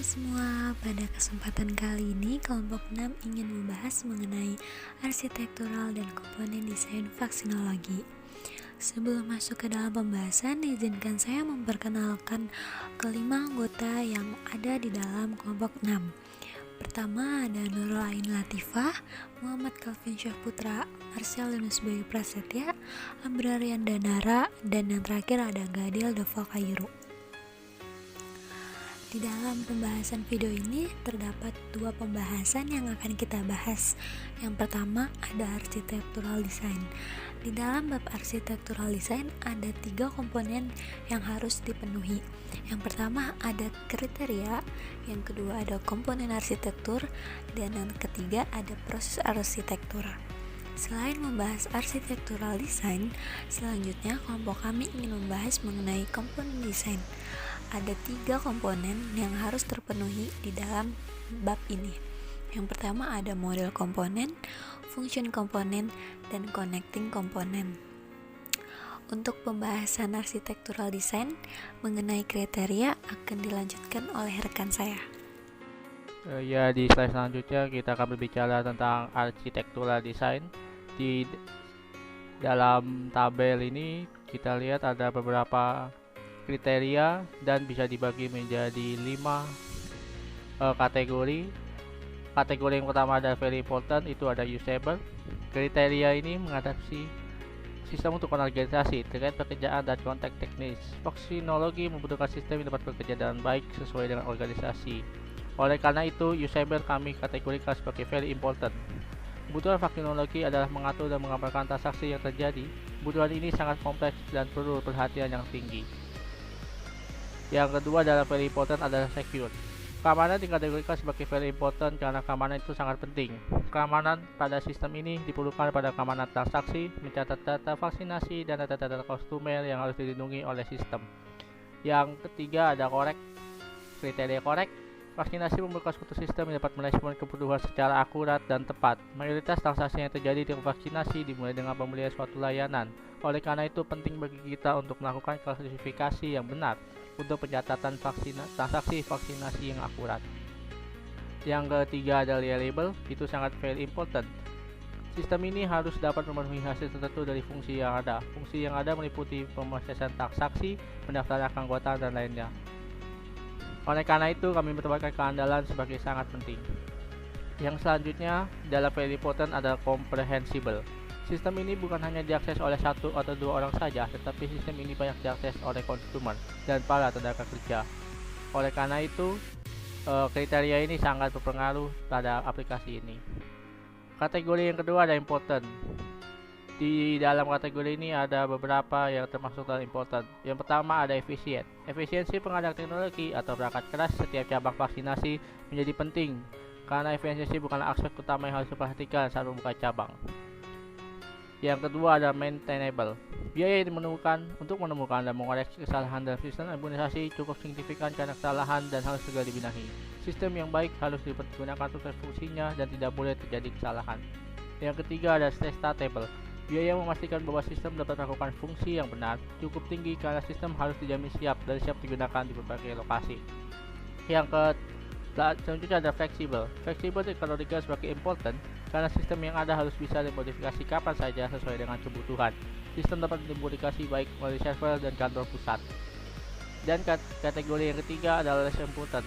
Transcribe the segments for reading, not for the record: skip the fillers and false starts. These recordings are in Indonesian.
Halo semua, pada kesempatan kali ini kelompok 6 ingin membahas mengenai arsitektural dan komponen desain vaksinologi. Sebelum masuk ke dalam pembahasan, izinkan saya memperkenalkan kelima anggota yang ada di dalam kelompok 6. Pertama ada Nurul Ain Latifah, Muhammad Calvin Syahputra, Marcelinus Bayu Prasetya, Abrarian Danara, dan yang terakhir ada Gadil Deva Khairu. Di dalam pembahasan video ini terdapat dua pembahasan yang akan kita bahas. Yang pertama ada architectural design. Di dalam bab architectural design ada 3 komponen yang harus dipenuhi. Yang pertama ada kriteria, yang kedua ada komponen arsitektur, dan yang ketiga ada proses arsitektur. Selain membahas architectural design, selanjutnya kelompok kami ingin membahas mengenai komponen desain. Ada 3 komponen yang harus terpenuhi di dalam bab ini. Yang pertama ada model komponen, function komponen, dan connecting komponen. Untuk pembahasan architectural design mengenai kriteria akan dilanjutkan oleh rekan saya. Ya, di slide selanjutnya kita akan berbicara tentang architectural design. Di dalam tabel ini kita lihat ada beberapa kriteria dan bisa dibagi menjadi 5 kategori. Kategori yang pertama ada very important, itu ada usable. Kriteria ini mengadaptasi sistem untuk organisasi terkait pekerjaan dan konteks teknis. Vaksinologi membutuhkan sistem yang dapat bekerja dengan baik sesuai dengan organisasi. Oleh karena itu, usable kami kategorikan sebagai very important. Kebutuhan vaksinologi adalah mengatur dan mengamalkan transaksi yang terjadi. Kebutuhan ini sangat kompleks dan perlu perhatian yang tinggi. Yang kedua adalah very important adalah secure. Keamanan dikategorikan sebagai very important karena keamanan itu sangat penting. Keamanan pada sistem ini diperlukan pada keamanan transaksi, mencatat data vaksinasi, dan data-data konsumer yang harus dilindungi oleh sistem. Yang ketiga ada correct. Kriteria correct. Vaksinasi memerlukan suatu sistem yang dapat merespon kebutuhan secara akurat dan tepat. Mayoritas transaksi yang terjadi dengan vaksinasi dimulai dengan pembelian suatu layanan. Oleh karena itu penting bagi kita untuk melakukan klasifikasi yang benar untuk pencatatan transaksi vaksinasi yang akurat. Yang ketiga adalah reliable, itu sangat very important. Sistem ini harus dapat memenuhi hasil tertentu dari fungsi yang ada. Fungsi yang ada meliputi pemrosesan transaksi, pendaftaran anggota, dan lainnya. Oleh karena itu kami menetapkan keandalan sebagai sangat penting. Yang selanjutnya dalam very important adalah comprehensible. Sistem ini bukan hanya diakses oleh 1 atau 2 orang saja, tetapi sistem ini banyak diakses oleh konsumen dan para tenaga kerja. Oleh karena itu, kriteria ini sangat berpengaruh pada aplikasi ini. Kategori yang kedua ada important. Di dalam kategori ini ada beberapa yang termasuk dalam important. Yang pertama ada efisien. Efisiensi pengadaan teknologi atau perangkat keras setiap cabang vaksinasi menjadi penting, karena efisiensi bukanlah aspek utama yang harus diperhatikan saat membuka cabang. Yang kedua ada maintainable. Biaya yang dimenemukan untuk menemukan dan mengoreksi kesalahan dalam sistem imunisasi cukup signifikan karena kesalahan dan harus segera dibenahi. Sistem yang baik harus digunakan untuk fungsinya dan tidak boleh terjadi kesalahan. Yang ketiga ada testable. Biaya memastikan bahwa sistem dapat melakukan fungsi yang benar cukup tinggi karena sistem harus dijamin siap dan siap digunakan di berbagai lokasi. Yang selanjutnya ada fleksibel. Fleksibel dikategorikan sebagai important karena sistem yang ada harus bisa dimodifikasi kapan saja sesuai dengan kebutuhan. Sistem dapat dimodifikasi baik melalui server dan kantor pusat. Dan kategori yang ketiga adalah less important.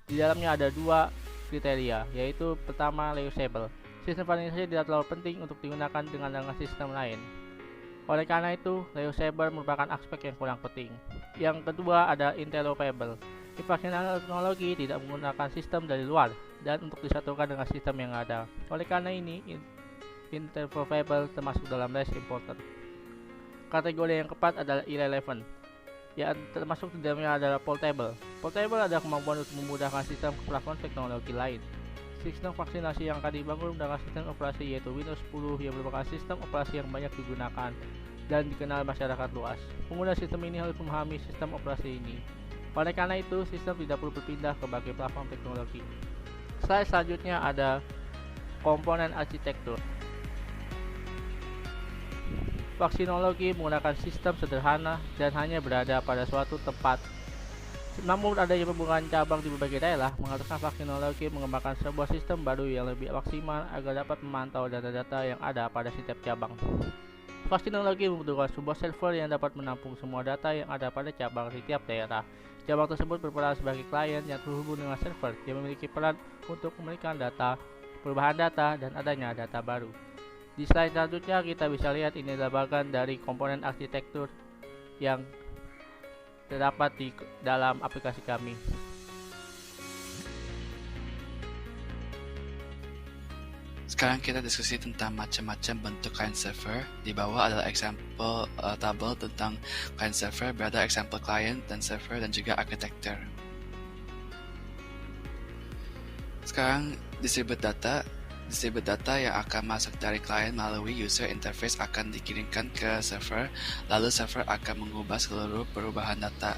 Di dalamnya ada 2 kriteria, yaitu pertama reusable. Sistem vaksinasi tidak terlalu penting untuk digunakan dengan sistem lain. Oleh karena itu, reusable merupakan aspek yang kurang penting. Yang kedua ada interoperable. Vaksinasi tidak menggunakan sistem dari luar dan untuk disatukan dengan sistem yang ada. Oleh karena ini, interoperable termasuk dalam less important. Kategori yang keempat adalah irrelevant. Yang termasuk di dalamnya adalah portable. Portable adalah kemampuan untuk memudahkan sistem ke platform teknologi lain. Sistem vaksinasi yang akan dibangun dengan sistem operasi yaitu Windows 10 yang merupakan sistem operasi yang banyak digunakan dan dikenal masyarakat luas. Pengguna sistem ini harus memahami sistem operasi ini. Oleh karena itu, sistem tidak perlu berpindah ke berbagai platform teknologi. Slide selanjutnya ada komponen arsitektur. Vaksinologi menggunakan sistem sederhana dan hanya berada pada suatu tempat. Namun adanya pembukaan cabang di berbagai daerah mengharuskan vaksinologi mengembangkan sebuah sistem baru yang lebih maksimal agar dapat memantau data-data yang ada pada setiap cabang. Vaksinologi membutuhkan sebuah server yang dapat menampung semua data yang ada pada cabang di tiap daerah. Cabang tersebut berperan sebagai klien yang terhubung dengan server yang memiliki peran untuk memberikan data, perubahan data, dan adanya data baru. Di slide selanjutnya kita bisa lihat ini adalah bagian dari komponen arsitektur yang terdapat di dalam aplikasi kami. Sekarang kita diskusi tentang macam-macam bentuk client server. Di bawah adalah example tabel tentang client server, berada example client dan server dan juga architecture. Sekarang distribute data yang akan masuk dari klien melalui user interface akan dikirimkan ke server, lalu server akan mengubah seluruh perubahan data.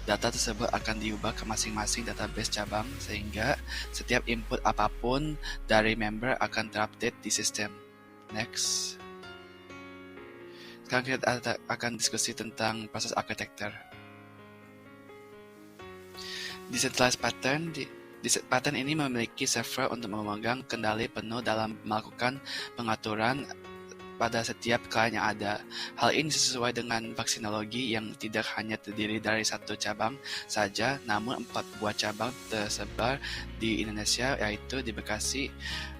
Data tersebut akan diubah ke masing-masing database cabang sehingga setiap input apapun dari member akan terupdate di sistem. Next. Sekarang kita akan diskusi tentang proses architecture. Decentralized pattern ini memiliki server untuk memegang kendali penuh dalam melakukan pengaturan pada setiap klien yang ada. Hal ini sesuai dengan vaksinologi yang tidak hanya terdiri dari satu cabang saja, namun 4 buah cabang tersebar di Indonesia, yaitu di Bekasi,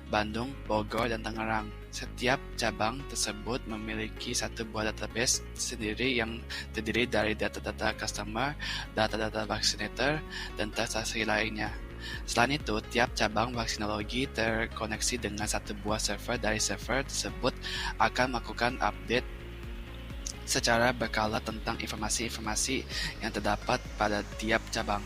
Bandung, Bogor, dan Tangerang. Setiap cabang tersebut memiliki satu buah database sendiri yang terdiri dari data-data customer, data-data vaccinator, dan transaksi lainnya. Selain itu, tiap cabang vaksinologi terkoneksi dengan satu buah server. Dari server tersebut akan melakukan update secara berkala tentang informasi-informasi yang terdapat pada tiap cabang,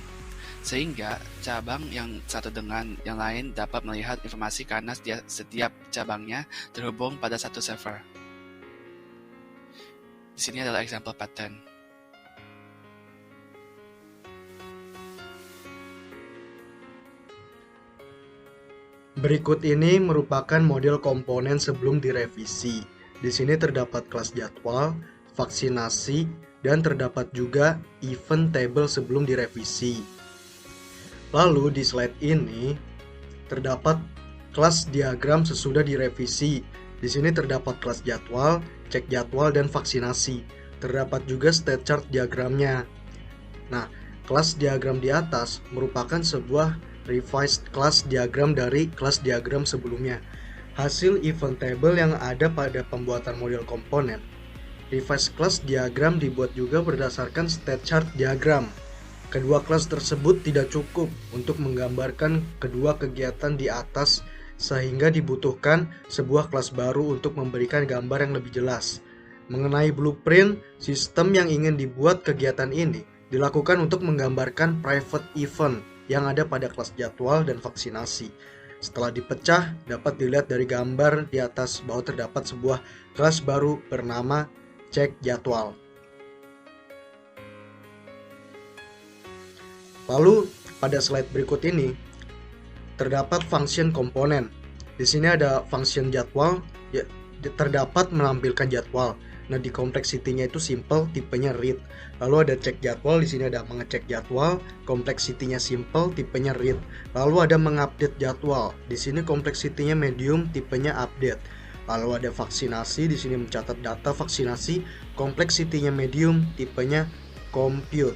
sehingga cabang yang satu dengan yang lain dapat melihat informasi karena setiap cabangnya terhubung pada satu server. Di sini adalah example pattern. Berikut ini merupakan model komponen sebelum direvisi. Di sini terdapat kelas jadwal, vaksinasi, dan terdapat juga event table sebelum direvisi. Lalu di slide ini terdapat kelas diagram sesudah direvisi. Di sini terdapat kelas jadwal, cek jadwal, dan vaksinasi. Terdapat juga state chart diagramnya. Nah, kelas diagram di atas merupakan sebuah revised class diagram dari kelas diagram sebelumnya. Hasil event table yang ada pada pembuatan model komponen. Revised class diagram dibuat juga berdasarkan state chart diagram. Kedua kelas tersebut tidak cukup untuk menggambarkan kedua kegiatan di atas sehingga dibutuhkan sebuah kelas baru untuk memberikan gambar yang lebih jelas. Mengenai blueprint, sistem yang ingin dibuat kegiatan ini dilakukan untuk menggambarkan private event yang ada pada kelas jadwal dan vaksinasi. Setelah dipecah, dapat dilihat dari gambar di atas bahwa terdapat sebuah kelas baru bernama cek jadwal. Lalu pada slide berikut ini terdapat function komponen. Di sini ada function jadwal, ya, terdapat menampilkan jadwal. Nah, di complexity-nya itu simple, tipenya read. Lalu ada cek jadwal, di sini ada mengecek jadwal, complexity-nya simple, tipenya read. Lalu ada mengupdate jadwal. Di sini complexity-nya medium, tipenya update. Lalu ada vaksinasi, di sini mencatat data vaksinasi, complexity-nya medium, tipenya compute.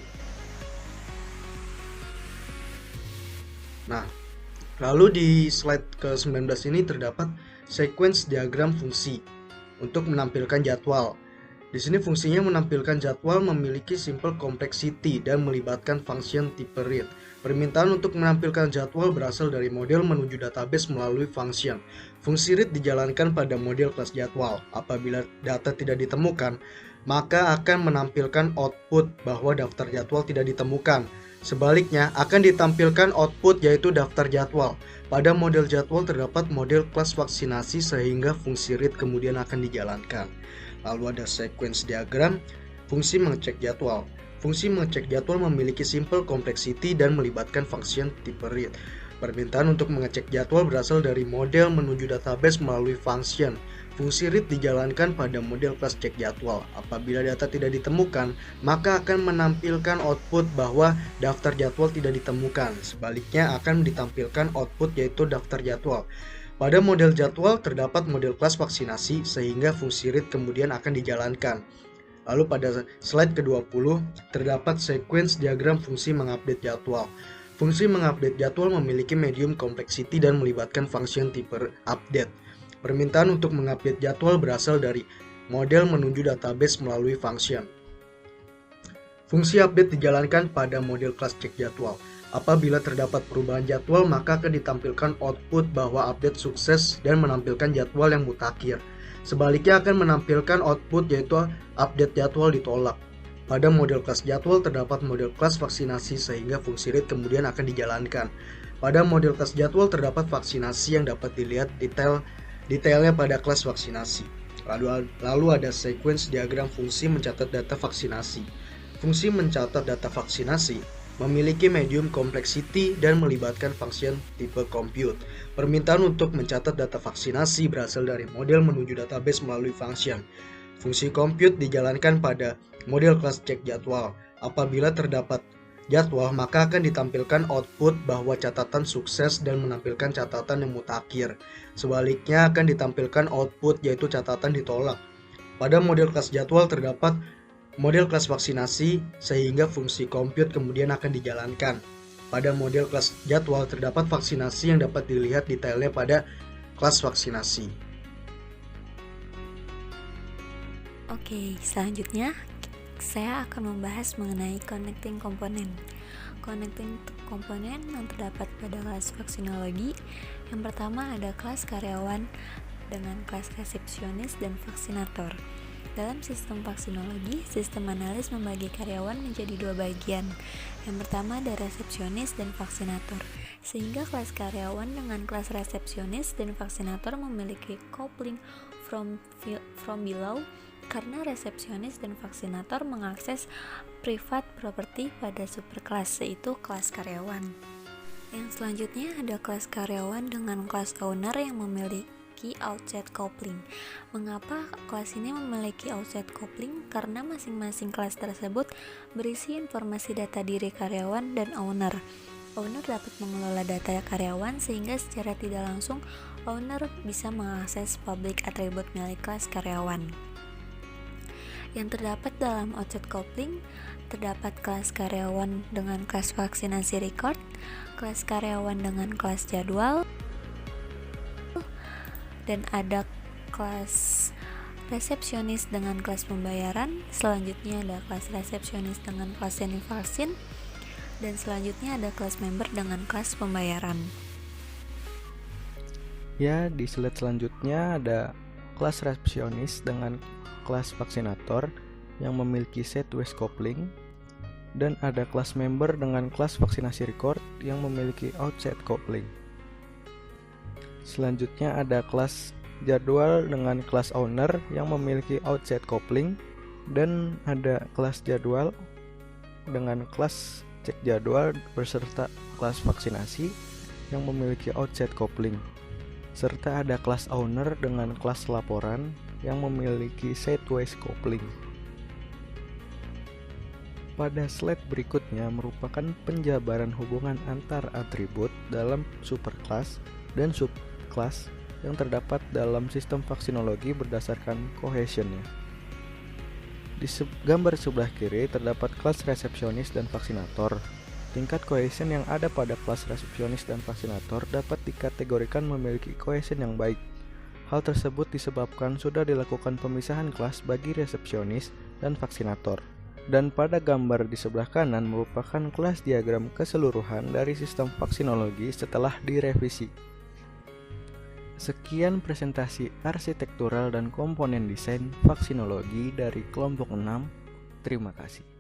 Nah, lalu di slide ke-19 ini terdapat sequence diagram fungsi untuk menampilkan jadwal. Di sini fungsinya menampilkan jadwal memiliki simple complexity dan melibatkan function tipe read. Permintaan untuk menampilkan jadwal berasal dari model menuju database melalui function. Fungsi read dijalankan pada model kelas jadwal. Apabila data tidak ditemukan, maka akan menampilkan output bahwa daftar jadwal tidak ditemukan. Sebaliknya, akan ditampilkan output yaitu daftar jadwal. Pada model jadwal terdapat model kelas vaksinasi sehingga fungsi read kemudian akan dijalankan. Lalu ada sequence diagram, fungsi mengecek jadwal. Fungsi mengecek jadwal memiliki simple complexity dan melibatkan function tipe read. Permintaan untuk mengecek jadwal berasal dari model menuju database melalui function. Fungsi read dijalankan pada model kelas cek jadwal. Apabila data tidak ditemukan, maka akan menampilkan output bahwa daftar jadwal tidak ditemukan. Sebaliknya akan ditampilkan output yaitu daftar jadwal. Pada model jadwal terdapat model kelas vaksinasi sehingga fungsi read kemudian akan dijalankan. Lalu pada slide ke-20 terdapat sequence diagram fungsi mengupdate jadwal. Fungsi mengupdate jadwal memiliki medium complexity dan melibatkan function tipe update. Permintaan untuk mengupdate jadwal berasal dari model menuju database melalui function. Fungsi update dijalankan pada model kelas cek jadwal. Apabila terdapat perubahan jadwal, maka akan ditampilkan output bahwa update sukses dan menampilkan jadwal yang mutakhir. Sebaliknya akan menampilkan output yaitu update jadwal ditolak. Pada model kelas jadwal terdapat model kelas vaksinasi sehingga fungsi read kemudian akan dijalankan. Pada model kelas jadwal terdapat vaksinasi yang dapat dilihat detailnya pada kelas vaksinasi. Lalu ada sequence diagram fungsi mencatat data vaksinasi. Fungsi mencatat data vaksinasi memiliki medium complexity dan melibatkan function tipe compute. Permintaan untuk mencatat data vaksinasi berasal dari model menuju database melalui function. Fungsi compute dijalankan pada model kelas cek jadwal. Apabila terdapat jadwal, maka akan ditampilkan output bahwa catatan sukses dan menampilkan catatan yang mutakhir. Sebaliknya akan ditampilkan output yaitu catatan ditolak. Pada model kelas jadwal terdapat model kelas vaksinasi sehingga fungsi compute kemudian akan dijalankan. Pada model kelas jadwal terdapat vaksinasi yang dapat dilihat detailnya pada kelas vaksinasi. Oke, selanjutnya saya akan membahas mengenai connecting komponen. Connecting komponen yang terdapat pada kelas vaksinologi. Yang pertama ada kelas karyawan dengan kelas resepsionis dan vaksinator. Dalam sistem vaksinologi, sistem analis membagi karyawan menjadi dua bagian. Yang pertama ada resepsionis dan vaksinator. Sehingga kelas karyawan dengan kelas resepsionis dan vaksinator memiliki coupling from below karena resepsionis dan vaksinator mengakses private property pada superkelas yaitu kelas karyawan. Yang selanjutnya ada kelas karyawan dengan kelas owner yang memiliki outside coupling. Mengapa kelas ini memiliki outside coupling? Karena masing-masing kelas tersebut berisi informasi data diri karyawan dan owner. Owner dapat mengelola data karyawan sehingga secara tidak langsung owner bisa mengakses public attribute milik kelas karyawan. Yang terdapat dalam outside coupling terdapat kelas karyawan dengan kelas vaksinasi record, kelas karyawan dengan kelas jadwal, dan ada kelas resepsionis dengan kelas pembayaran. Selanjutnya ada kelas resepsionis dengan kelas vaksin, dan selanjutnya ada kelas member dengan kelas pembayaran. Ya, di slide selanjutnya ada kelas resepsionis dengan kelas vaksinator yang memiliki sideways coupling, dan ada kelas member dengan kelas vaksinasi record yang memiliki outside coupling. Selanjutnya ada kelas jadwal dengan kelas owner yang memiliki outside coupling, dan ada kelas jadwal dengan kelas cek jadwal beserta kelas vaksinasi yang memiliki outside coupling, serta ada kelas owner dengan kelas laporan yang memiliki sideways coupling. Pada slide berikutnya merupakan penjabaran hubungan antar atribut dalam superclass dan subclass yang terdapat dalam sistem vaksinologi berdasarkan cohesionnya. Di gambar sebelah kiri terdapat kelas resepsionis dan vaksinator. Tingkat cohesion yang ada pada kelas resepsionis dan vaksinator dapat dikategorikan memiliki cohesion yang baik. Hal tersebut disebabkan sudah dilakukan pemisahan kelas bagi resepsionis dan vaksinator. Dan pada gambar di sebelah kanan merupakan kelas diagram keseluruhan dari sistem vaksinologi setelah direvisi. Sekian presentasi arsitektural dan komponen desain vaksinologi dari kelompok 6. Terima kasih.